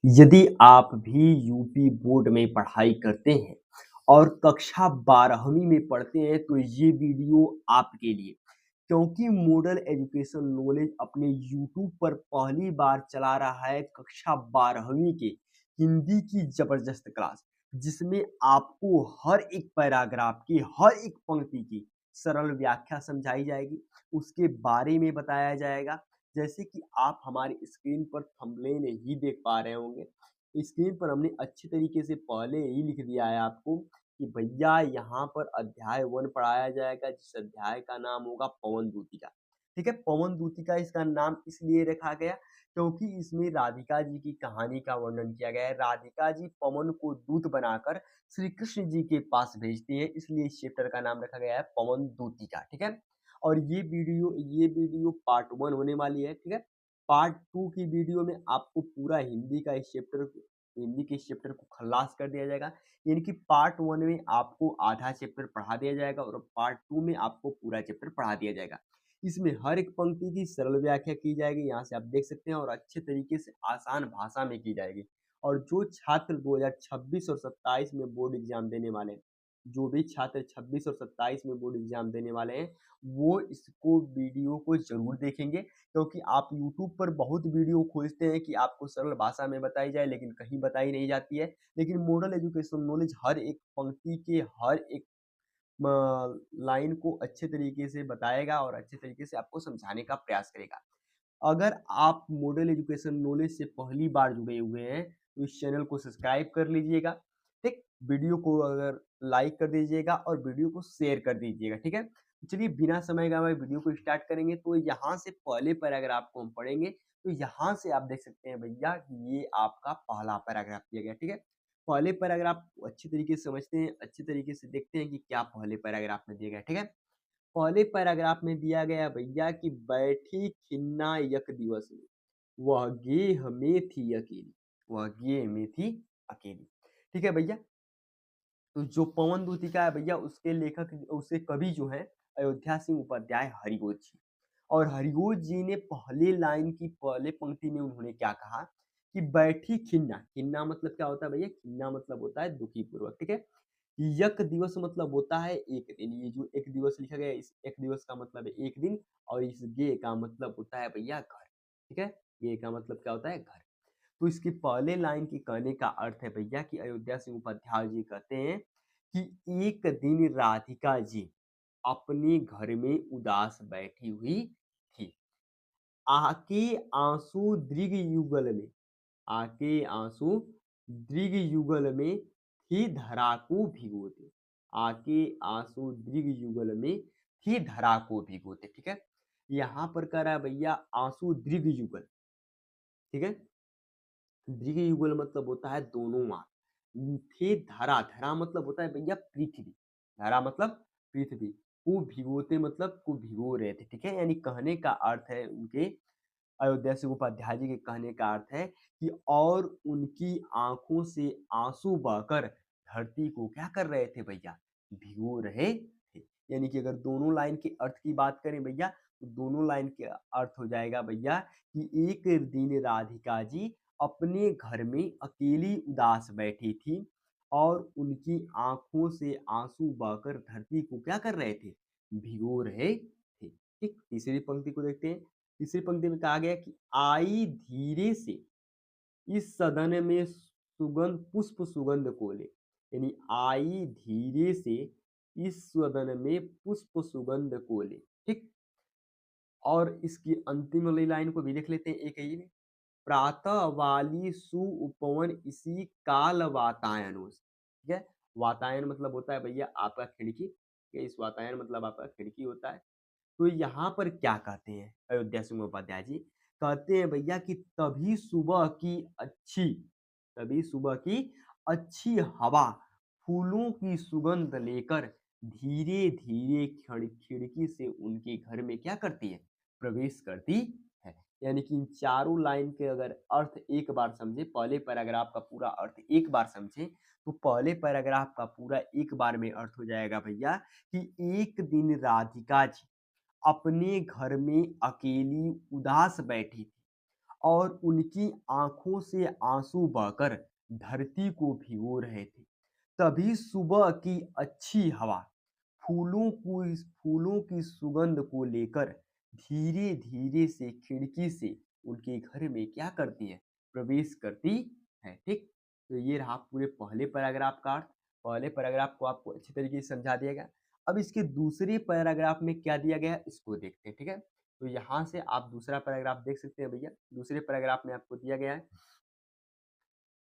यदि आप भी यूपी बोर्ड में पढ़ाई करते हैं और कक्षा 12वीं में पढ़ते हैं तो ये वीडियो आपके लिए क्योंकि मॉडल एजुकेशन नॉलेज अपने यूट्यूब पर पहली बार चला रहा है कक्षा 12वीं के हिंदी की जबरदस्त क्लास जिसमें आपको हर एक पैराग्राफ की हर एक पंक्ति की सरल व्याख्या समझाई जाएगी, उसके बारे में बताया जाएगा। जैसे कि आप हमारी स्क्रीन पर थंबनेल ही देख पा रहे होंगे। स्क्रीन पर हमने अच्छे तरीके से पहले ही लिख दिया है आपको कि भैया यहाँ पर अध्याय 1 पढ़ाया जाएगा जिस अध्याय का नाम होगा पवन दूतिका। ठीक है, पवन दूतिका इसका नाम इसलिए रखा गया क्योंकि इसमें राधिका जी की कहानी का वर्णन किया गया है। राधिका जी पवन को दूत बनाकर श्री कृष्ण जी के पास भेजती हैं, इसलिए इस चैप्टर का नाम रखा गया है पवन दूतिका। ठीक है, और ये वीडियो पार्ट 1 होने वाली है। ठीक है, पार्ट 2 की वीडियो में आपको पूरा हिंदी के इस चैप्टर को खल्लास कर दिया जाएगा। यानी कि पार्ट 1 में आपको आधा चैप्टर पढ़ा दिया जाएगा और पार्ट 2 में आपको पूरा चैप्टर पढ़ा दिया जाएगा। इसमें हर एक पंक्ति की सरल व्याख्या की जाएगी, यहाँ से आप देख सकते हैं, और अच्छे तरीके से आसान भाषा में की जाएगी। और जो छात्र 2026 और 27 में बोर्ड एग्जाम देने वाले हैं, जो भी छात्र 26 और 27 में बोर्ड एग्जाम देने वाले हैं, वो इसको वीडियो को ज़रूर देखेंगे क्योंकि आप यूट्यूब पर बहुत वीडियो खोजते हैं कि आपको सरल भाषा में बताई जाए लेकिन कहीं बताई नहीं जाती है। लेकिन मॉडल एजुकेशन नॉलेज हर एक पंक्ति के हर एक लाइन को अच्छे तरीके से बताएगा और अच्छे तरीके से आपको समझाने का प्रयास करेगा। अगर आप मॉडल एजुकेशन नॉलेज से पहली बार जुड़े हुए हैं तो इस चैनल को सब्सक्राइब कर लीजिएगा। ठीक, वीडियो को अगर लाइक कर दीजिएगा और वीडियो को शेयर कर दीजिएगा। ठीक है, तो चलिए बिना समय गवाए वीडियो को स्टार्ट करेंगे। तो यहाँ से पहले पैराग्राफ को हम पढ़ेंगे। तो यहाँ से आप देख सकते हैं भैया कि ये आपका पहला पैराग्राफ दिया गया। ठीक है, पहले पैराग्राफ को अच्छी तरीके से समझते हैं, अच्छी तरीके से देखते हैं कि क्या पहले पैराग्राफ में दिया गया। ठीक है, पहले पैराग्राफ में दिया गया भैया कि बैठी खिन्ना यक दिवस में वह गेह में थी अकेली, वह गेह में थी अकेली। ठीक है भैया, तो जो पवन दूतिका है भैया उसके लेखक उसके कवि जो है अयोध्या सिंह उपाध्याय हरिगोज जी। और हरिगोज जी ने पहले लाइन की पहले पंक्ति में उन्होंने क्या कहा कि बैठी खिन्ना, खिन्ना मतलब क्या होता है भैया? खिन्ना मतलब होता है दुखी पूर्वक। ठीक है, यक दिवस मतलब होता है एक दिन। ये जो एक दिवस लिखा गया है, इस एक दिवस का मतलब है एक दिन, और इस गे का मतलब होता है भैया घर। ठीक है, गे का मतलब क्या होता है? घर। तो इसकी पहले लाइन की कहने का अर्थ है भैया कि अयोध्या सिंह उपाध्याय जी कहते हैं कि एक दिन राधिका जी अपने घर में उदास बैठी हुई थी। आके आंसू दृग युगल में, आके आंसू दृग युगल में थी धरा को भिगोते, आके आंसू दृग युगल में थी धरा को भिगोते। ठीक है, यहाँ पर कह रहा है भैया आंसू दृग युगल। ठीक है, दृघ युगल मतलब होता है दोनों आंख। थे धरा, धरा मतलब होता है भैया पृथ्वी, धरा मतलब पृथ्वी को भिगोते मतलब को भिगो रहे थे। ठीक है, यानी कहने का अर्थ है उनके अयोध्या सिंह उपाध्याय जी के कहने का अर्थ है कि और उनकी आंखों से आंसू बहकर धरती को क्या कर रहे थे भैया? भिगो रहे थे। यानी कि अगर दोनों लाइन के अर्थ की बात करें भैया तो दोनों लाइन के अर्थ हो जाएगा भैया कि एक दिन राधिका जी अपने घर में अकेली उदास बैठी थी और उनकी आंखों से आंसू बहकर धरती को क्या कर रहे थे? भिगो रहे थे। ठीक, तीसरी पंक्ति को देखते हैं। तीसरी पंक्ति में कहा गया कि आई धीरे से इस सदन में सुगंध पुष्प सुगंध कोले, यानी आई धीरे से इस सदन में पुष्प सुगंध कोले। ठीक, और इसकी अंतिम वाली लाइन को भी देख लेते हैं एक ही में। प्रातः वाली सुउपवन इसी काल वातायनों से। ठीक है, वातायन मतलब होता है भैया आपका खिड़की। ठीक है, इस वातायन मतलब आपका खिड़की होता है। तो यहाँ पर क्या कहते हैं अयोध्या सिंह उपाध्याय जी? कहते हैं भैया कि तभी सुबह की अच्छी हवा फूलों की सुगंध लेकर धीरे धीरे खिड़की से उनके घर में क्या करती है? प्रवेश करती है। यानी कि इन चारों लाइन के अगर अर्थ एक बार समझे, पहले पैराग्राफ का पूरा अर्थ एक बार समझे तो पहले पैराग्राफ का पूरा एक बार में अर्थ हो जाएगा भैया कि एक दिन राधिका जी अपने घर में अकेली उदास बैठी थी और उनकी आंखों से आंसू बहकर धरती को भिगो रहे थे। तभी सुबह की अच्छी हवा फूलों की सुगंध को लेकर धीरे धीरे से खिड़की से उनके घर में क्या करती है, प्रवेश करती है। ठीक, तो ये रहा पूरे पहले पैराग्राफ का अर्थ। पहले पैराग्राफ को आपको अच्छी तरीके से समझा दिया गया। अब इसके दूसरे पैराग्राफ में क्या दिया गया है इसको देखते हैं। ठीक है, तो यहाँ से आप दूसरा पैराग्राफ देख सकते हैं भैया। दूसरे पैराग्राफ में आपको दिया गया है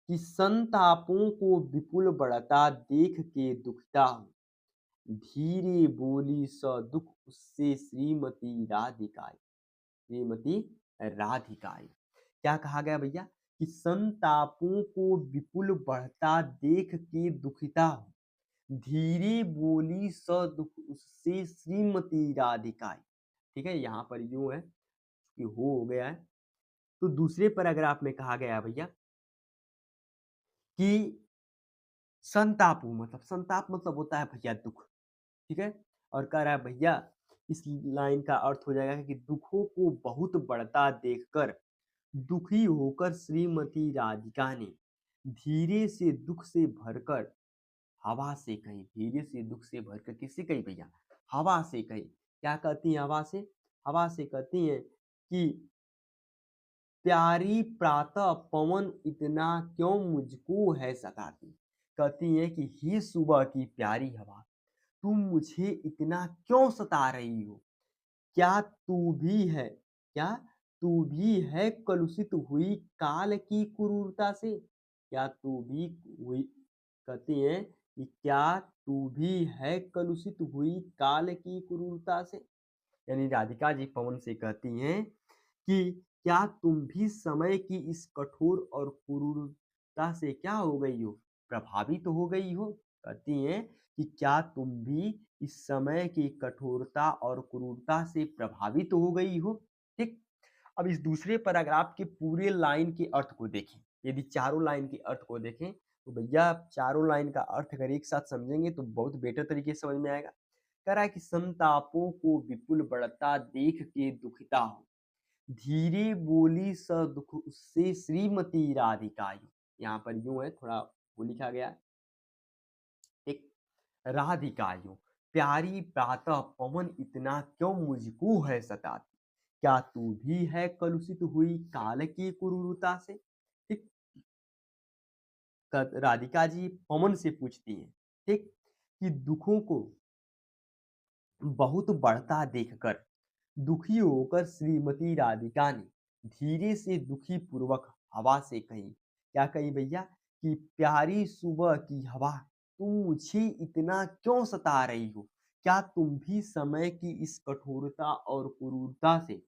कि संतापों को विपुल बढ़ता देख के दुखता हूँ, धीरे बोली स दुख उससे श्रीमती राधिकाई। क्या कहा गया भैया कि संतापों को विपुल बढ़ता देख के दुखिता हूँ, धीरे बोली स दुख उससे श्रीमती राधिकाई। ठीक है, यहाँ पर यूं है कि हो गया है। तो दूसरे पैराग्राफ में कहा गया है भैया कि संतापु मतलब, संताप मतलब होता है भैया दुख। ठीक है, और कह रहा है भैया इस लाइन का अर्थ हो जाएगा कि दुखों को बहुत बढ़ता देखकर दुखी होकर श्रीमती राधिका ने धीरे से दुख से भरकर हवा से कही। धीरे से दुख से भरकर किससे कही भैया, हवा से कही। क्या कहती है हवा से, हवा से कहती है कि प्यारी प्रातः पवन इतना क्यों मुझको है सताती। कहती है कि हे सुबह की प्यारी हवा, तुम मुझे इतना क्यों सता रही हो। क्या तू भी है, क्या तू भी है कलुषित हुई काल की क्रूरता से। क्या तू भी हुई, कहती हैं कि क्या तू भी है कलुषित हुई काल की क्रूरता से। यानी राधिका जी पवन से कहती हैं कि क्या तुम भी समय की इस कठोर और क्रूरता से क्या हो गई हो, प्रभावित हो गई हो। कहती हैं कि क्या तुम भी इस समय की कठोरता और क्रूरता से प्रभावित हो गई हो। ठीक, अब इस दूसरे पैराग्राफ के पूरे लाइन के अर्थ को देखें। यदि चारों लाइन के अर्थ को देखें तो भैया चारों लाइन का अर्थ अगर एक साथ समझेंगे तो बहुत बेटर तरीके से समझ में आएगा। कह रहा है कि संतापों को विपुल बढ़ता देख के दुखिता हो, धीरे बोली स दुख उससे श्रीमती राधिकाई। यहाँ पर यूं है, थोड़ा वो लिखा गया है। एक राधिकाई, प्यारी प्रातः पवन इतना क्यों मुझको है सताती। क्या तू भी है कलुषित हुई काल की क्रूरता से। ठीक, राधिका जी पवन से पूछती हैं, ठीक, कि दुखों को बहुत बढ़ता देखकर दुखी होकर श्रीमती राधिका ने धीरे से दुखी पूर्वक हवा से कही। क्या कही भैया कि प्यारी सुबह की हवा, तुम मुझे इतना क्यों सता रही हो। क्या तुम भी समय की इस कठोरता और क्रूरता से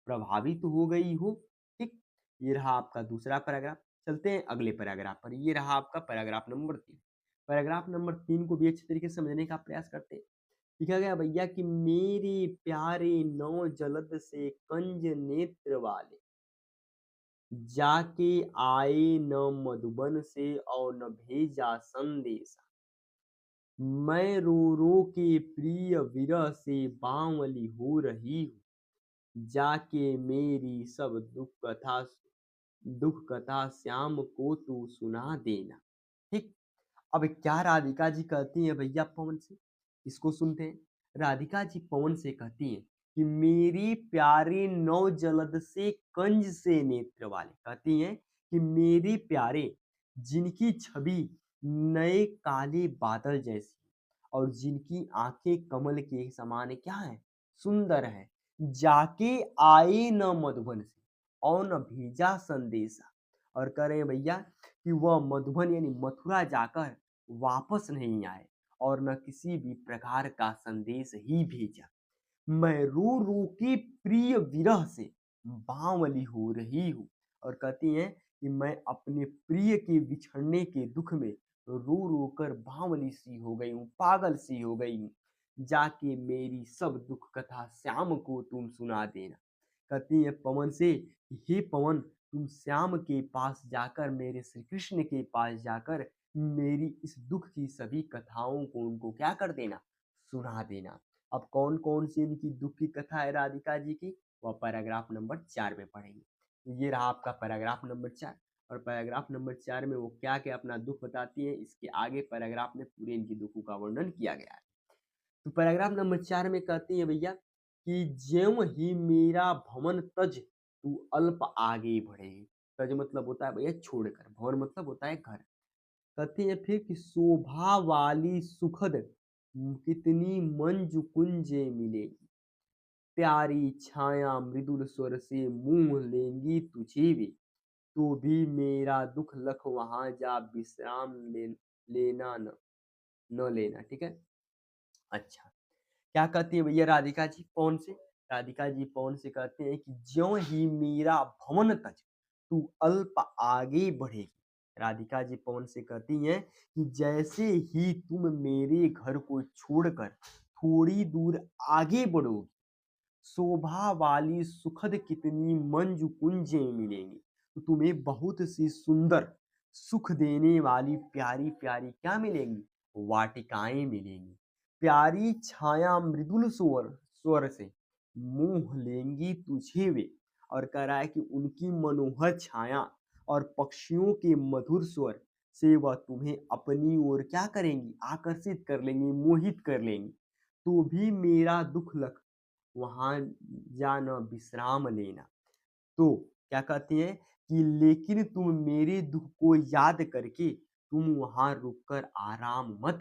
प्रभावित हो गई हो। ठीक, ये रहा आपका दूसरा पैराग्राफ। चलते हैं अगले पैराग्राफ पर। ये रहा आपका पैराग्राफ नंबर 3। पैराग्राफ नंबर 3 को भी अच्छे तरीके से समझने का प्रयास करते हैं। लिखा गया भैया कि मेरे प्यारे नौ जलद से कंज नेत्र वाले, जाके आए न मधुबन से और न भेजा संदेशा। मैं रो रो के प्रिय विरह से बावली हो रही हूँ, जाके मेरी सब दुख कथा श्याम को तू सुना देना। ठीक, अब क्या राधिका जी कहती हैं भैया पवन से, इसको सुनते हैं। राधिका जी पवन से कहती हैं कि मेरी प्यारे नौ जलद से कंज से नेत्र वाले, कहती हैं कि मेरे प्यारे जिनकी छवि नए काले बादल जैसी और जिनकी आंखें कमल के समान क्या है, सुंदर है, जाके आए न मधुबन से और न भेजा संदेशा। और कह रहे हैं भैया कि वह मधुबन यानी मथुरा जाकर वापस नहीं आए और न किसी भी प्रकार का संदेश ही भेजा। मैं रो रो के प्रिय विरह से बावली हो रही हूँ। और कहती हैं कि मैं अपने प्रिय के बिछड़ने के दुख में रो रो कर बावली सी हो गई हूँ, पागल सी हो गई हूँ, जाके मेरी सब दुख कथा श्याम को तुम सुना देना। कहती है पवन से, हे पवन, तुम श्याम के पास जाकर, मेरे श्री कृष्ण के पास जाकर मेरी इस दुख की सभी कथाओं को उनको क्या कर देना, सुना देना। अब कौन कौन सी इनकी दुख की कथा है राधिका जी की, वह पैराग्राफ नंबर 4 में पढ़ेंगे। तो ये रहा आपका पैराग्राफ नंबर 4। और पैराग्राफ नंबर 4 में वो क्या-क्या अपना दुःख बताती है, इसके आगे पैराग्राफ में पूरे इनकी दुखों का वर्णन किया गया है। तो पैराग्राफ नंबर 4 में कहती है भैया कि ज्यों ही मेरा भवन तज तू अल्प आगे बढ़े। तज मतलब होता है भैया छोड़कर, भवन मतलब होता है घर। कहती है फिर कि शोभा वाली सुखद कितनी मंजु कुंजे मिलेगी, प्यारी छाया मृदुल स्वर से मुँह लेंगी तुझे वे, तो भी मेरा दुख लख वहाँ जा विश्राम लेना न लेना। ठीक है। अच्छा, क्या कहती है भैया राधिका जी पवन से? राधिका जी पवन से कहते हैं कि ज्यों ही मीरा भवन तज तू अल्प आगे बढ़ेगी। राधिका जी पवन से कहती हैं कि जैसे ही तुम मेरे घर को छोड़कर थोड़ी दूर आगे बढ़ोगी, शोभा वाली सुखद कितनी मंजू कुंजें मिलेंगी। तो तुम्हें बहुत सी सुंदर सुख देने वाली प्यारी प्यारी क्या मिलेंगी? वाटिकाएं मिलेंगी। प्यारी छाया मृदुल स्वर स्वर से मोह लेंगी तुझे वे। और कह रहा है कि उनकी मनोहर छाया और पक्षियों के मधुर स्वर से वह तुम्हें अपनी ओर क्या करेंगी? आकर्षित कर लेंगी, मोहित कर लेंगी। तो भी मेरा दुख लख वहाँ जाना विश्राम लेना। तो क्या कहती हैं कि लेकिन तुम मेरे दुख को याद करके तुम वहाँ रुककर आराम मत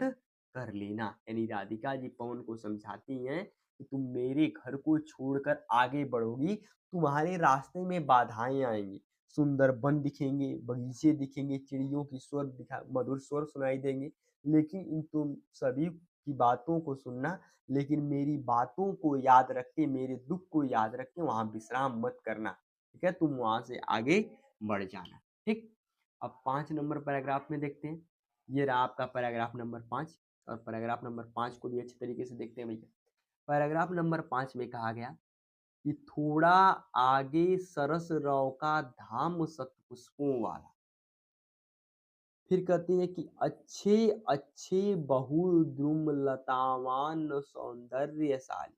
कर लेना। यानी राधिका जी पवन को समझाती हैं कि तुम मेरे घर को छोड़कर आगे बढ़ोगी, तुम्हारे रास्ते में बाधाएं आएंगी, सुंदर वन दिखेंगे, बगीचे दिखेंगे, चिड़ियों की स्वर दिखा मधुर स्वर सुनाई देंगे, लेकिन इन तुम सभी की बातों को सुनना, लेकिन मेरी बातों को याद रख के, मेरे दुख को याद रख के वहाँ विश्राम मत करना। ठीक है, तुम वहां से आगे बढ़ जाना। ठीक। अब 5 नंबर पैराग्राफ में देखते हैं। ये रहा आपका पैराग्राफ नंबर 5। और पैराग्राफ नंबर 5 को भी अच्छे तरीके से देखते हैं भैया। पैराग्राफ नंबर 5 में कहा गया कि थोड़ा आगे सरस रव का धाम सतपुष्पों वाला। फिर कहती है कि अच्छे अच्छे बहुद्रुम लतावान सौंदर्यशाली,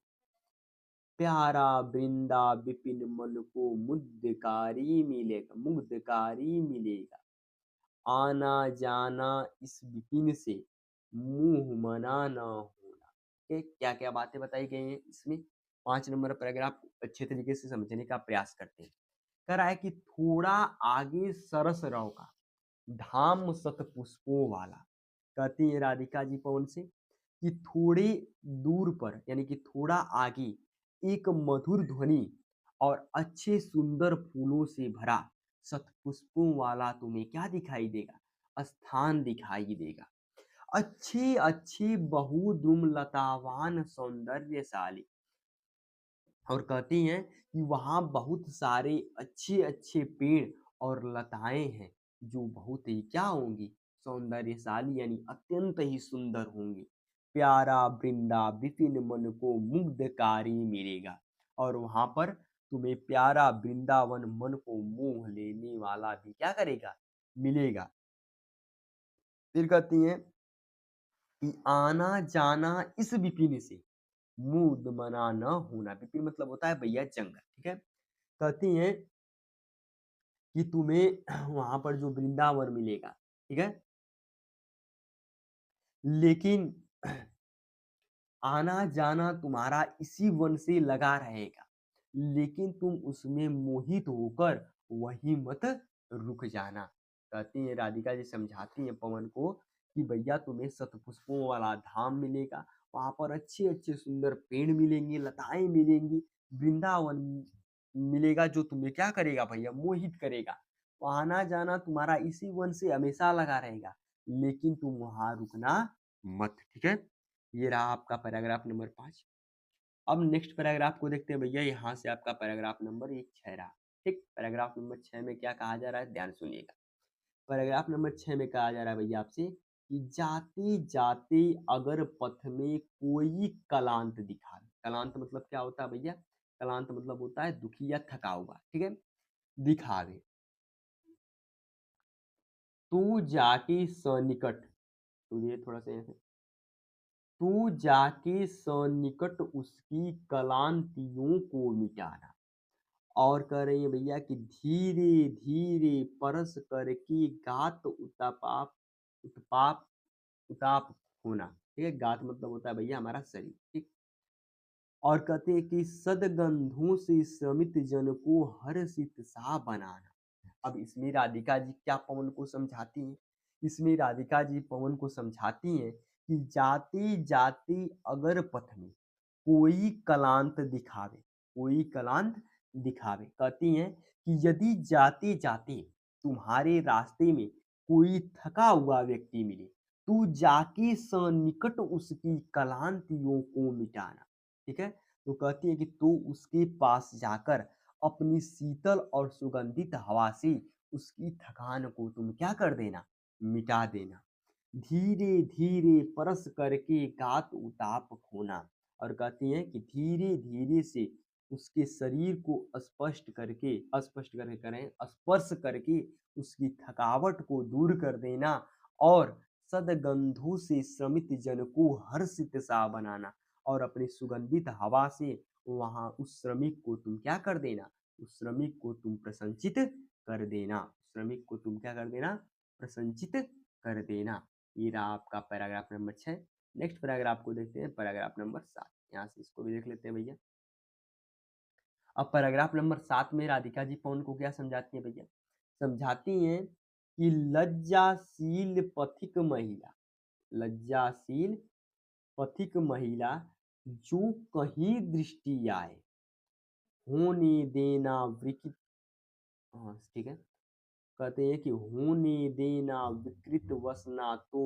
प्यारा वृंदा विपिन मन को मुग्धकारी मिलेगा, आना जाना इस विपिन से मुंह मना न होना। क्या क्या बातें बताई गई हैं इसमें? 5 नंबर पैराग्राफ अच्छे तरीके से समझने का प्रयास करते हैं। कह रहा है कि थोड़ा आगे सरस रव का धाम सतपुष्पों वाला। कहती है राधिका जी पवन से कि थोड़े दूर पर, यानी कि थोड़ा आगे, एक मधुर ध्वनि और अच्छे सुंदर फूलों से भरा शतपुष्पों वाला तुम्हें क्या दिखाई देगा? स्थान दिखाई देगा। अच्छे अच्छे बहुद्रुम लतावान सौंदर्यशाली। और कहती हैं कि वहाँ बहुत सारे अच्छे अच्छे पेड़ और लताएं हैं, जो बहुत ही क्या होंगी? सौंदर्यशाली, यानी अत्यंत ही सुंदर होंगी। प्यारा वृंदा विपिन मन को मुग्धकारी मिलेगा। और वहां पर तुम्हें प्यारा वृंदावन मन को मोह लेने वाला भी क्या करेगा? मिलेगा। फिर कहती हैं कि आना जाना इस विपिन से मूड मना न होना। विपिन मतलब होता है भैया जंगल। ठीक है। कहती हैं कि तुम्हें वहां पर जो वृंदावन मिलेगा, ठीक है, लेकिन आना जाना तुम्हारा इसी वन से लगा रहेगा, लेकिन तुम उसमें मोहित होकर वहीं मत रुक जाना। कहती है राधिका जी, समझाती हैं पवन को कि भैया तुम्हें शतपुष्पों वाला धाम मिलेगा, वहां पर अच्छे अच्छे सुंदर पेड़ मिलेंगे, लताएं मिलेंगी, वृंदावन मिलेगा, जो तुम्हें क्या करेगा भैया? मोहित करेगा। वहां आना जाना तुम्हारा इसी वन से हमेशा लगा रहेगा, लेकिन तुम वहां रुकना मत। ठीक है। ये रहा आपका पैराग्राफ नंबर 5। अब नेक्स्ट पैराग्राफ को देखते हैं भैया। यहाँ से आपका पैराग्राफ नंबर एक 6 रहा। ठीक। पैराग्राफ नंबर 6 में क्या कहा जा रहा है, ध्यान सुनिएगा। पैराग्राफ नंबर 6 में कहा जा रहा है भैया आपसे कि जाते जाते अगर पथ में कोई कलांत दिखावे। कलांत मतलब क्या होता है भैया? कलांत मतलब होता है दुखी या थका हुआ। ठीक है। दिखावे, तू जाके सनिकट, तो ये थोड़ा सा ऐसे, तू जाके सनिकट उसकी कलांतियों को मिटाना, और कह रही है भैया कि धीरे धीरे परस करके गात उतापाप उत्पाप उताप होना। ठीक है, गात मतलब होता है भैया हमारा शरीर। ठीक, और कहते हैं कि सदगंधों से श्रमित जन को हर्षित सा बनाना। अब इसमें राधिका जी क्या पवन को समझाती हैं? इसमें राधिका जी पवन को समझाती हैं कि जाते जाते अगर पथ में कोई कलांत दिखावे, कोई कलांत दिखावे, कहती हैं कि यदि जाते जाते तुम्हारे रास्ते में कोई थका हुआ व्यक्ति मिले, तू जाके सनिकट उसकी कलांतियों को मिटाना। ठीक है, तो कहती है कि तू उसके पास जाकर अपनी शीतल और सुगंधित हवा से उसकी थकान को तुम क्या कर देना, मिटा देना। धीरे धीरे परस करके गात उताप खोना। और कहती हैं कि धीरे धीरे से उसके शरीर को स्पष्ट करके करें स्पर्श करके उसकी थकावट को दूर कर देना और सदगंधों से श्रमित जन को हर्षित सा बनाना। और अपनी सुगंधित हवा से वहां उस श्रमिक को तुम क्या कर देना, उस श्रमिक को तुम प्रसन्नचित कर देना, श्रमिक को तुम क्या कर देना, प्रसन्नचित कर देना। ये रहा आपका पैराग्राफ नंबर 6। नेक्स्ट पैराग्राफ को देखते हैं, पैराग्राफ नंबर 7। यहाँ से इसको भी देख लेते हैं भैया। अब पैराग्राफ नंबर 7 में राधिका जी पवन को क्या समझाती हैं भैया? समझाती हैं कि लज्जाशील पथिक महिला, लज्जाशील पथिक महिला जो कहीं दृष्टि आए, होने देना विकृत। हाँ ठीक है, कहते हैं कि होने देना विकृत वसना तो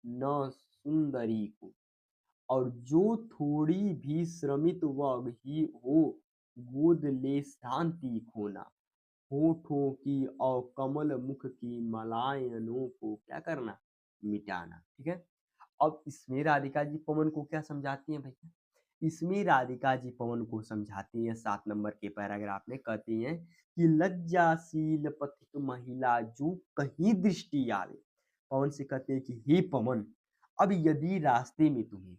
न सुंदरी को। और जो थोड़ी भी श्रमित वह ही हो, गोद ले शांति खोना। होठों की और कमल मुख की मलायनों को क्या करना, मिटाना। ठीक है, अब इसमें राधिका जी पवन को क्या समझाती हैं भैया? इसमें राधिका जी पवन को समझाती हैं 7 नंबर के पैराग्राफ में, कहती हैं कि लज्जाशील पथिक महिला जो कहीं दृष्टि आवे। पवन से कहते हैं कि हे पवन, अब यदि रास्ते में तुम्हें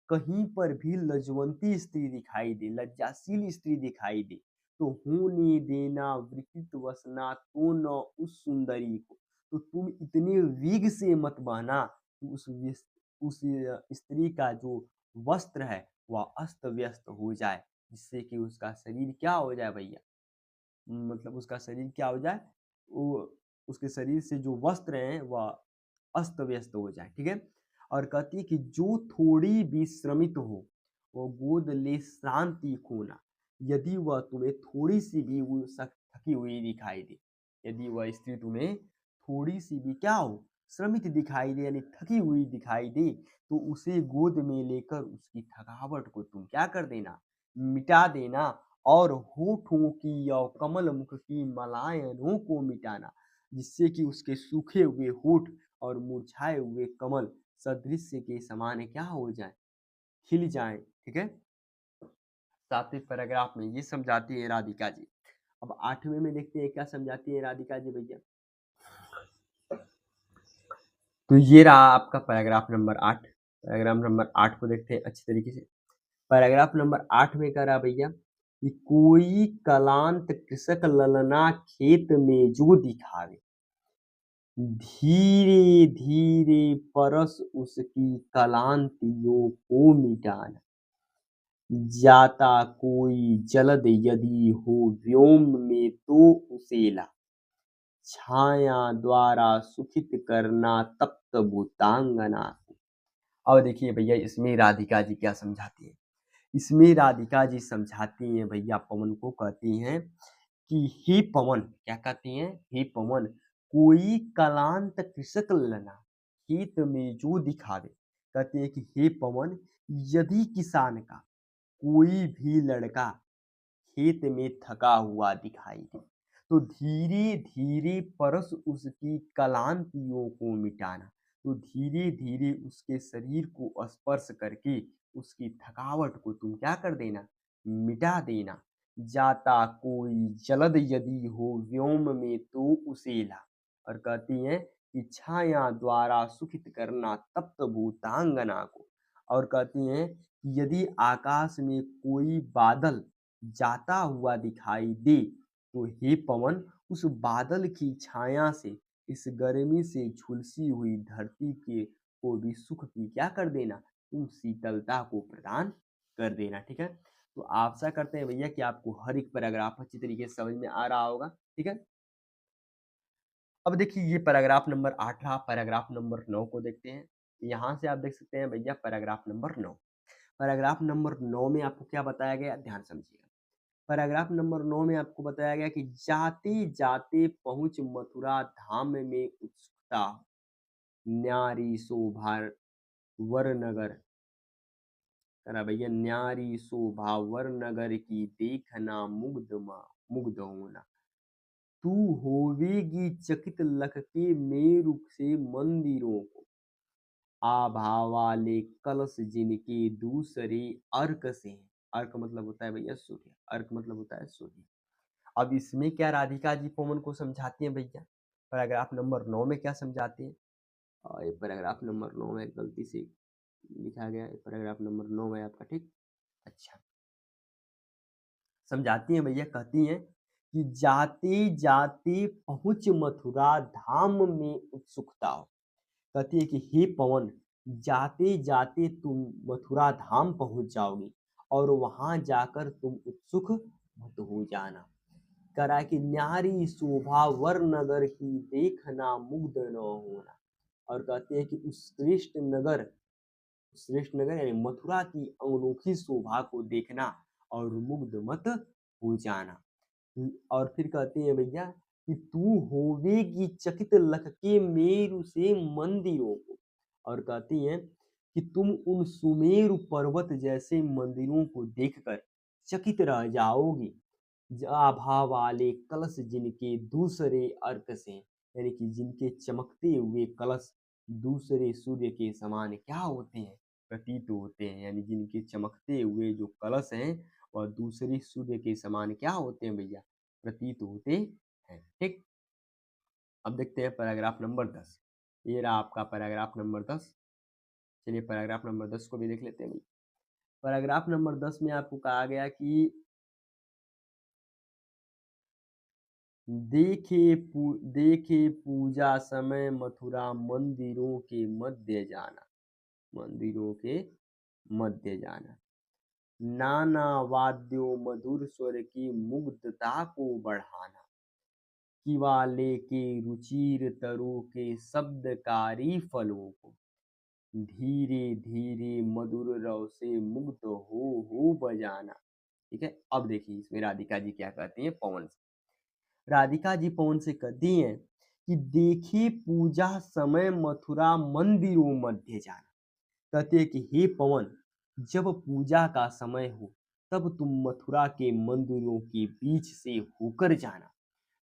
कहीं पर भी लज्जवंती स्त्री दिखाई दे, लज्जाशील स्त्री दिखाई दे, तो होने देना विकृत वसना तो न उस सुंदरी को। तो तुम इतने वेग से मत बहना कि उस स्त्री का जो वस्त्र है वह अस्त व्यस्त हो जाए, जिससे कि उसका शरीर क्या हो जाए भैया, मतलब उसका शरीर क्या हो जाए, वो उसके शरीर से जो वस्त्र हैं वह अस्त व्यस्त हो जाए। ठीक है, और कहती है कि जो थोड़ी भी श्रमित हो वो गोद ले शांति खोना। यदि वह तुम्हें थोड़ी सी भी वो थकी हुई दिखाई दे, यदि वह स्त्री तुम्हें थोड़ी सी भी क्या हो, श्रमित दिखाई दे, यानी थकी हुई दिखाई दे, तो उसे गोद में लेकर उसकी थकावट को तुम क्या कर देना, मिटा देना। और होठों की और कमल मुख की मलायनों को मिटाना, जिससे कि उसके सूखे हुए होठ और मुरझाए हुए कमल सदृश्य के समान क्या हो जाए, खिल जाए। ठीक है, 7वें पैराग्राफ में ये समझाती है राधिका जी। अब 8वें में देखते हैं क्या समझाती है राधिका जी भैया। तो ये रहा आपका पैराग्राफ नंबर 8। पैराग्राफ नंबर 8 को देखते हैं अच्छी तरीके से। पैराग्राफ नंबर 8 में कह रहा भैया कि कोई कलांत कृषक ललना खेत में जो दिखावे, धीरे धीरे परस उसकी कलांतियों को मिटाना। जाता कोई जलद यदि हो व्योम में तो उसेला, छाया द्वारा सुखित करना तप्त भूतांगना को। अब देखिए भैया इसमें राधिका जी क्या समझाती है। इसमें राधिका जी समझाती हैं भैया पवन को, कहती हैं कि हे पवन, क्या कहती हैं, हे पवन, कोई कलांत कृषक ललना खेत में जो दिखावे। कहते हैं कि हे पवन, यदि किसान का कोई भी लड़का खेत में थका हुआ दिखाई दे, तो धीरे धीरे परस उसकी कलांतियों को मिटाना। तो धीरे धीरे उसके शरीर को स्पर्श करके उसकी थकावट को तुम क्या कर देना, मिटा देना। जाता कोई जलद यदि हो व्योम में तो उसेला। और कहती हैं कि छाया द्वारा सुखित करना तप्त भूतांगना को। और कहती हैं कि यदि आकाश में कोई बादल जाता हुआ दिखाई दे, तो हे पवन, उस बादल की छाया से, इस गर्मी से झुलसी हुई धरती के को भी सुख की क्या कर देना, तुम शीतलता को प्रदान कर देना। ठीक है, तो आशा करते हैं भैया कि आपको हर एक पैराग्राफ अच्छी तरीके से समझ में आ रहा होगा। ठीक है, अब देखिए ये पैराग्राफ नंबर 8 रहा, पैराग्राफ नंबर 9 को देखते हैं। यहाँ से आप देख सकते हैं भैया पैराग्राफ नंबर 9। पैराग्राफ नंबर 9 में आपको क्या बताया गया, ध्यान समझिएगा। पैराग्राफ नंबर 9 में आपको बताया गया कि जाते-जाते पहुँच मथुरा धाम में उत्सुकता, न्यारी शोभा वर नगर, है ना भैया, न्यारी शोभा वर नगर की देखना मुग्ध होना। तू होवेगी चकित लख के मेरु से मंदिरों को, आभा वाले कलश जिनके दूसरे अर्क से, अर्क मतलब होता है भैया सूर्य, अर्क मतलब होता है सूर्य। अब इसमें क्या राधिका जी पवन को समझाती हैं भैया, पैराग्राफ नंबर 9 में क्या समझाते हैं। ये पैराग्राफ नंबर 9 में गलती से लिखा गया है, पैराग्राफ नंबर 9 है आपका, ठीक। अच्छा, समझाती हैं भैया, कहती हैं कि जाते जाते पहुँच मथुरा धाम में उत्सुकता हो। कहती है कि हे पवन, जाते जाते तुम मथुरा धाम पहुँच जाओगे और वहाँ जाकर तुम उत्सुक मत हो जाना। करा कि न्यारी शोभा वर नगर की देखना मुग्ध न होना। और कहते हैं कि उस श्रेष्ठ नगर यानी मथुरा की अनोखी शोभा को देखना और मुग्ध मत हो जाना। और फिर कहते हैं भैया कि तू होवेगी चकित लख के मेरु से मंदिरों को। और कहती हैं कि तुम उन सुमेरु पर्वत जैसे मंदिरों को देखकर चकित रह जाओगी। आभा वाले कलश जिनके दूसरे अर्क से, यानी कि जिनके चमकते हुए कलश दूसरे सूर्य के समान क्या होते हैं, प्रतीत होते हैं। यानी जिनके चमकते हुए जो कलश हैं वह दूसरे सूर्य के समान क्या होते हैं भैया, प्रतीत होते हैं। ठीक, अब देखते हैं पैराग्राफ नंबर 10। ये रहा आपका पैराग्राफ नंबर 10। चलिए पैराग्राफ नंबर 10 को भी देख लेते हैं भैया। पैराग्राफ नंबर 10 में आपको कहा गया कि देखे पूजा समय मथुरा मंदिरों के मध्य जाना। नाना वाद्यों मधुर स्वर की मुग्धता को बढ़ाना। किवा लेके रुचिर तरु के शब्दकारी फलों को, धीरे धीरे मधुर रव से मुग्ध हो बजाना। ठीक है, अब देखिए इसमें राधिका जी क्या कहती हैं पवन से। राधिका जी पवन से कहती हैं कि देखिए पूजा समय मथुरा मंदिरों मध्य जाना। कहते हैं कि हे पवन, जब पूजा का समय हो तब तुम मथुरा के मंदिरों के बीच से होकर जाना।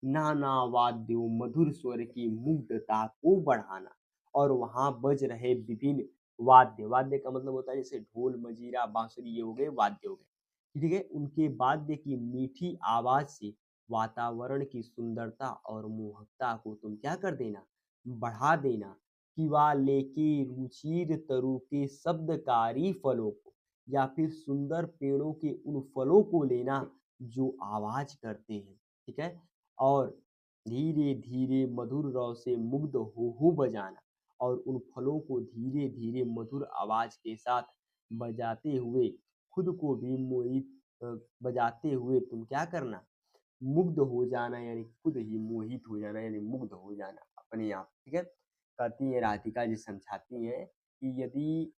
नाना वाद्यों मधुर स्वर की मुग्धता को बढ़ाना। और वहां बज रहे विभिन्न वाद्य का मतलब होता है जैसे ढोल मजीरा बांसुरी, ये हो गए वाद्य हो गए, ठीक है। उनके वाद्य की मीठी आवाज से वातावरण की सुंदरता और मोहकता को तुम क्या कर देना, बढ़ा देना। किवा लेके रुचिर तरु के शब्दकारी फलों को, या फिर सुंदर पेड़ों के उन फलों को लेना जो आवाज करते हैं। ठीक है, और धीरे धीरे मधुर रव से मुग्ध हो बजाना। और उन फलों को धीरे धीरे मधुर आवाज के साथ बजाते हुए खुद को भी बजाते हुए तुम क्या करना, मुग्ध हो जाना, यानी खुद ही मोहित हो जाना, यानी मुग्ध हो जाना अपने आप। ठीक है, कहती है राधिका जी, समझाती हैं कि यदि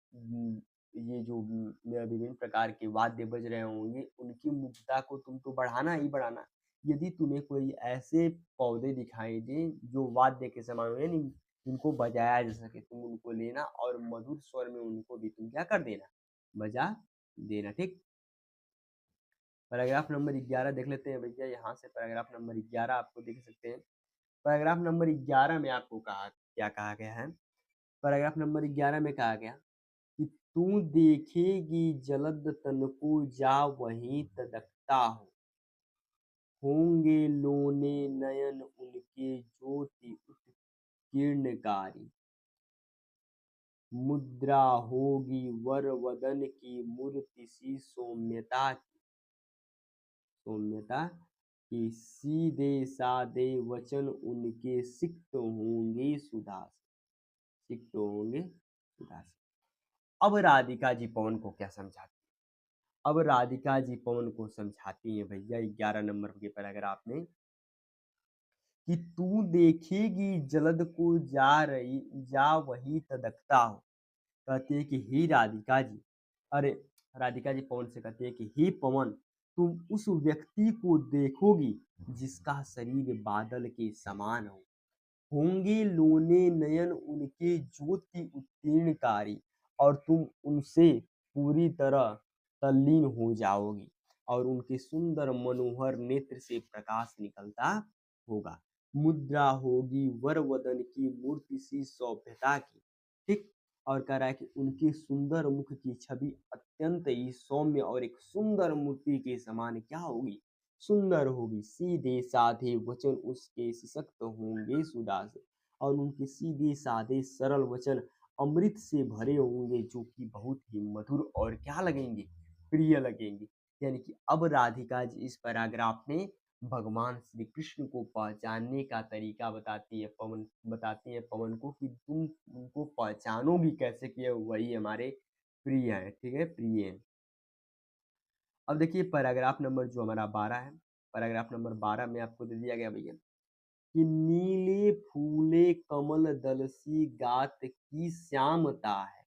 ये जो विभिन्न प्रकार के वाद्य बज रहे होंगे उनकी मुग्धता को तुम तो बढ़ाना ही बढ़ाना। यदि तुम्हें कोई ऐसे पौधे दिखाई दे जो वाद्य के समान हो, यानी जिनको बजाया जा सके, तुम उनको लेना और मधुर स्वर में उनको भी तुम क्या कर देना, बजा देना। ठीक, पैराग्राफ नंबर 11 देख लेते हैं भैया। यहाँ से पैराग्राफ नंबर 11 आपको देख सकते हैं। पैराग्राफ नंबर 11 में आपको क्या कहा गया है। पैराग्राफ नंबर 11 में कहा गया कि तू देखेगी जलद तन को जा वहीं तदकता हो, होंगे लोने नयन उनके ज्योति उत्कीर्णकारी, मुद्रा होगी वर वदन की मूर्ति सी सौम्यता कि सीधे साधे वचन उनके सिक्त होंगे सुधा से, सिक्त होंगे सुधा से। अब राधिका जी पवन को क्या समझाती है? अब राधिका जी पवन को समझाती है भैया 11 नंबर के पैराग्राफ में कि तू देखेगी जलद को जा रही, जा वही तदकता हो। कहती है कि हे राधिका जी, अरे राधिका जी पवन से कहती है कि हे पवन, तुम उस व्यक्ति को देखोगी जिसका शरीर बादल के समान हो, होंगे लोने नयन उनके ज्योति उत्तीर्णकारी, और तुम उनसे पूरी तरह तल्लीन हो जाओगी और उनके सुंदर मनोहर नेत्र से प्रकाश निकलता होगा। मुद्रा होगी वर वदन की मूर्ति सी सौम्यता की, ठीक। और कह रहा है कि उनके सुंदर मुख की छवि अत्यंत ही सौम्य और एक सुंदर मूर्ति के समान क्या होगी? सुंदर होगी। सीधे साधे वचन उसके सशक्त होंगे सुधा से, और उनके सीधे साधे सरल वचन अमृत से भरे होंगे, जो कि बहुत ही मधुर और क्या लगेंगे? प्रिय लगेंगे। यानी कि अब राधिका जी इस पैराग्राफ में भगवान श्री कृष्ण को पहचानने का तरीका बताती है पवन को कि तुम उनको पहचानोगी कैसे कि वही हमारे प्रिय है, ठीक है, प्रिय है। अब देखिए पैराग्राफ नंबर जो हमारा 12 है, पैराग्राफ नंबर 12 में आपको दे दिया गया भैया कि नीले फूले कमल दल सी गात की श्यामता है,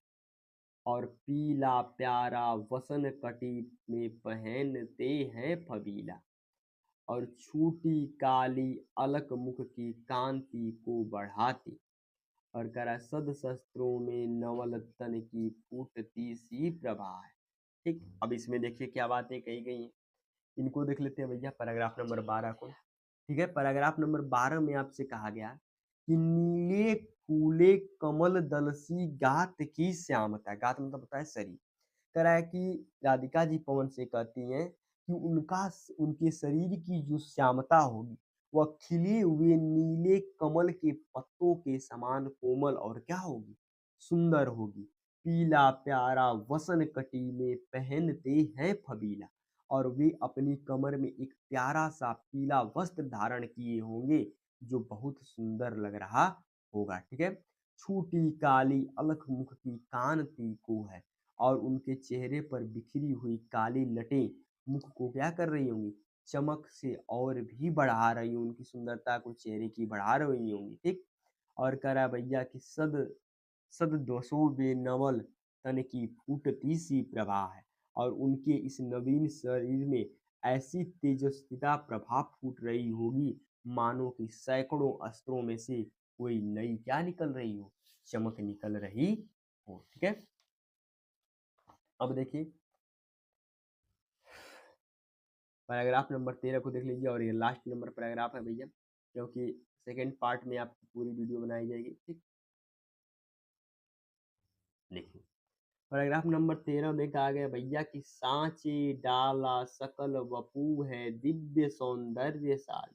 और पीला प्यारा वसन कटी में पहनते हैं फबीला, और छूटी काली अलक मुख की कांति को बढ़ाती, और करा सद शस्त्रों में नवल तन की फूटती सी प्रभा है। ठीक, अब इसमें देखिए क्या बातें कही गई हैं, इनको देख लेते हैं भैया पैराग्राफ नंबर 12 को। ठीक है, पैराग्राफ नंबर 12 में आपसे कहा गया कि नीले फूले कमल दलसी गात की श्यामता, गात मतलब होता है शरीर। कह रहा है कि राधिका जी पवन से कहती हैं कि उनके शरीर की जो श्यामता होगी वह खिले हुए नीले कमल के पत्तों के समान कोमल और क्या होगी? सुंदर होगी। पीला प्यारा वसन कटी में पहनते हैं फबीला, और वे अपनी कमर में एक प्यारा सा पीला वस्त्र धारण किए होंगे जो बहुत सुंदर लग रहा होगा। ठीक है, छूटी काली अलख मुख की कांति को है, और उनके चेहरे पर बिखरी हुई काली लटें मुख को क्या कर रही होंगी? चमक से और भी बढ़ा रही होंगी, उनकी सुंदरता को चेहरे की बढ़ा रही होंगी। ठीक, और कह रहा भैया कि सद सद दोषों बे नवल तन की फूटती सी प्रभा है, और उनके इस नवीन शरीर में ऐसी तेजस्विता प्रभा फूट रही होगी मानो कि सैकड़ों अस्त्रों में से कोई नई क्या निकल रही हो? चमक निकल रही हो। ठीक है, अब देखिए पैराग्राफ नंबर 13 को देख लीजिए, और ये लास्ट नंबर पैराग्राफ है भैया, क्योंकि सेकेंड पार्ट में आपकी पूरी वीडियो बनाई जाएगी। ठीक, देखिए पैराग्राफ नंबर 13 में कहा गया भैया कि सांचे डाला सकल वपू है दिव्य सौंदर्यशाली,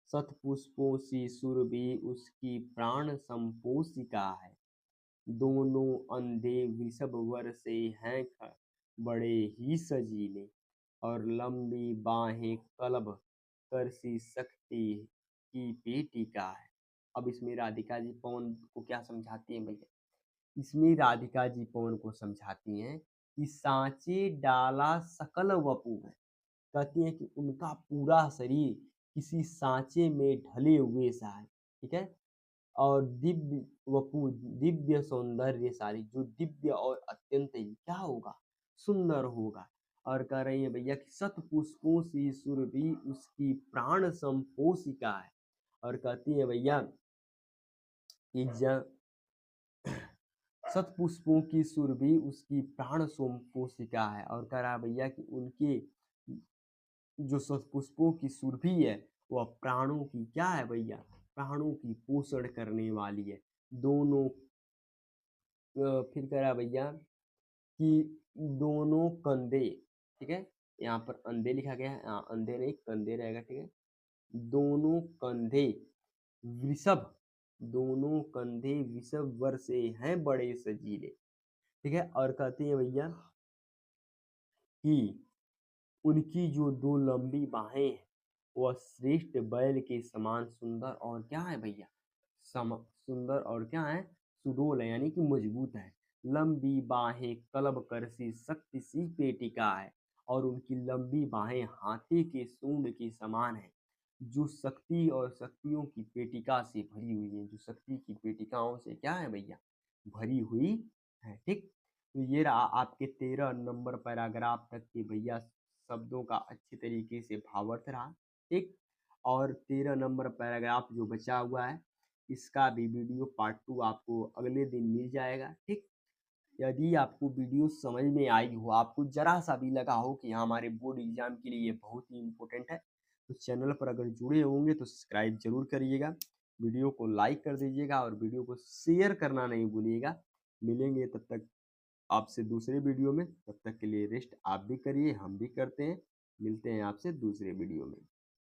सत पुष्पों सी सुरभि उसकी प्राण संपोषिका है, दोनों अंधे वृषभ वर से हैं बड़े ही सजीले, और लंबी बाहें कलब कर सी शक्ति की पेटिका है। अब इसमें राधिका जी पवन को क्या समझाती हैं भैया? इसमें राधिका जी पवन को समझाती हैं कि सांचे डाला सकल वपु है। कहती हैं कि उनका पूरा शरीर किसी सांचे में ढले हुए सा है। ठीक है, और दिव्य वपु दिव्य सौंदर्यशाली, जो दिव्य और अत्यंत ही क्या होगा? सुंदर होगा। और कह रही है भैया कि सत पुष्पों से सुरभि उसकी प्राण संपोषिका है, और कहती है भैया कि सत पुष्पों की सुरभि उसकी प्राण संपोषिका है, और कह रहा भैया कि उनके जो सतपुष्पों की सुरभि है वह प्राणों की क्या है भैया? प्राणों की पोषण करने वाली है। दोनों फिर कह रहा भैया कि दोनों कंधे, ठीक है, यहाँ पर अंधे लिखा गया है, अंधे नहीं कंधे रहेगा। ठीक है, दोनों कंधे वृषभ, दोनों कंधे वृषभ वर से हैं बड़े सजीले। ठीक है, और कहते हैं भैया कि उनकी जो दो लंबी बाहें हैं वह श्रेष्ठ बैल के समान सुंदर और क्या है भैया, सुंदर और क्या है, सुडौल है यानी कि मजबूत है। लंबी बाहें कलब करसी शक्ति सी पेटिका है, और उनकी लंबी बाहें हाथी के सूंड के समान है, जो शक्ति और शक्तियों की पेटिका से भरी हुई है, जो शक्ति की पेटिकाओं से क्या है भैया, भरी हुई है। ठीक, तो ये रहा आपके 13 नंबर पैराग्राफ तक के भैया शब्दों का अच्छे तरीके से भावार्थ रहा। ठीक, और 13 नंबर पैराग्राफ जो बचा हुआ है, इसका भी वीडियो पार्ट 2 आपको अगले दिन मिल जाएगा। ठीक, यदि आपको वीडियो समझ में आई हो, आपको जरा सा भी लगा हो कि हाँ हमारे बोर्ड एग्जाम के लिए ये बहुत ही इम्पोर्टेंट है, तो चैनल पर अगर जुड़े होंगे तो सब्सक्राइब जरूर करिएगा, वीडियो को लाइक कर दीजिएगा और वीडियो को शेयर करना नहीं भूलिएगा। मिलेंगे तब तक आपसे दूसरे वीडियो में, तब तक के लिए रेस्ट आप भी करिए, हम भी करते हैं। मिलते हैं आपसे दूसरे वीडियो में।